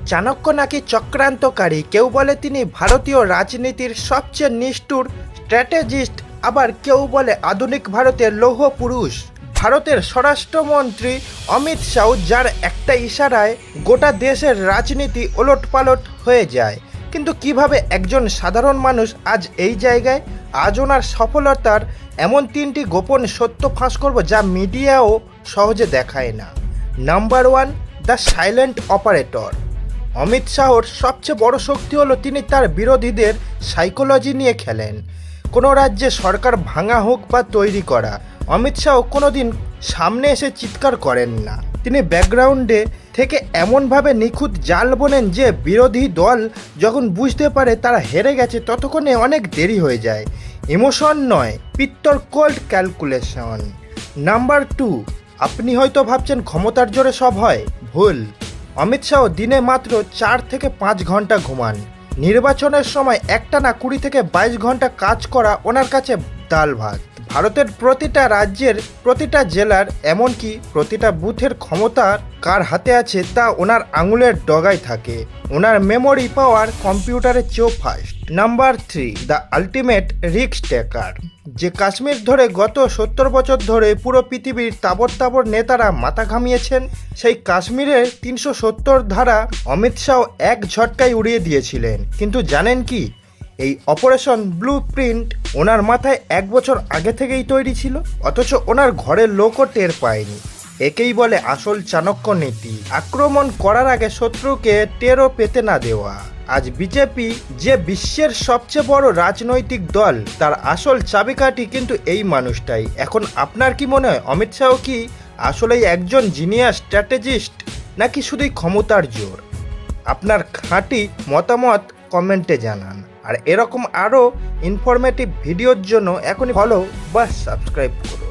চাণক্য নাকি চক্রান্তকারী, কেউ বলে তিনি ভারতীয় রাজনীতির সবচেয়ে নিষ্ঠুর স্ট্র্যাটেজিস্ট, আবার কেউ বলে আধুনিক ভারতের লৌহ পুরুষ। ভারতের স্বরাষ্ট্রমন্ত্রী অমিত শাহ, যার একটা ইশারায় গোটা দেশের রাজনীতি ওলটপালট হয়ে যায়। কিন্তু কিভাবে একজন সাধারণ মানুষ আজ এই জায়গায়? আজ ওনার সফলতার এমন 3টি গোপন সত্য ফাঁস করব, যা মিডিয়াও সহজে দেখায় না। Number 1, the silent operator. Amit শাহর সবচেয়ে বড় শক্তি হলো তিনি তার বিরোধীদের সাইকোলজি নিয়ে খেলেন। কোনো রাজ্যে সরকার ভাঙা হোক বা তৈরি করা, অমিত শাহ কোনোদিন সামনে এসে চিৎকার করেন না। তিনি ব্যাকগ্রাউন্ডে থেকে এমনভাবে নিখুঁত জাল বোনেন যে বিরোধী দল যখন বুঝতে পারে তারা হেরে গেছে, ততক্ষণে অনেক দেরি হয়ে যায়। ইমোশন নয়, পিত্তর কোল্ড ক্যালকুলেশন। নাম্বার 2, আপনি হয়তো ভাবছেন ক্ষমতার জোরে সব হয়। ভুল। অমিত শাহ দিনে মাত্র 4 থেকে 5 ঘন্টা ঘুমান। নির্বাচনের সময় একটানা 20 থেকে 22 ঘন্টা কাজ করা ওনার কাছে ডাল ভাত। ভারতের প্রতিটা রাজ্যের প্রতিটা জেলার, এমনকি প্রতিটা বুথের ক্ষমতা কার হাতে আছে তা ওনার আঙুলের ডগায় থাকে। ওনার মেমোরি পাওয়ার কম্পিউটারের চেয়েও fast. Number 3, the ultimate risk taker. যে কাশ্মীর ধরে গত 70 বছর ধরে পুরো পৃথিবীর তাবর নেতারা মাথা ঘামিয়েছেন, সেই কাশ্মীরের 370 ধারা অমিত শাহ এক ঝটকায় উড়িয়ে দিয়েছিলেন। কিন্তু জানেন কি, এই অপারেশন ব্লু প্রিন্ট ওনার মাথায় 1 বছর আগে থেকেই তৈরি ছিল, অথচ ওনার ঘরের লোকও টের পায়নি। একেই বলে আসল চাণক্য নীতি, আক্রমণ করার আগে শত্রুকে টেরও পেতে না দেওয়া। আজ বিজেপি যে বিশ্বের সবচেয়ে বড় রাজনৈতিক দল, তার আসল চাবিকাঠি কিন্তু এই মানুষটাই। এখন আপনার কি মনে হয়, অমিত শাহ কি আসলেই একজন জিনিয়াস স্ট্র্যাটেজিস্ট, নাকি শুধুই ক্ষমতার জোর? আপনার খাঁটি মতামত কমেন্টে জানান। আর এরকম আরও ইনফরমেটিভ ভিডিওর জন্য এখনই ফলো বা সাবস্ক্রাইব করুন।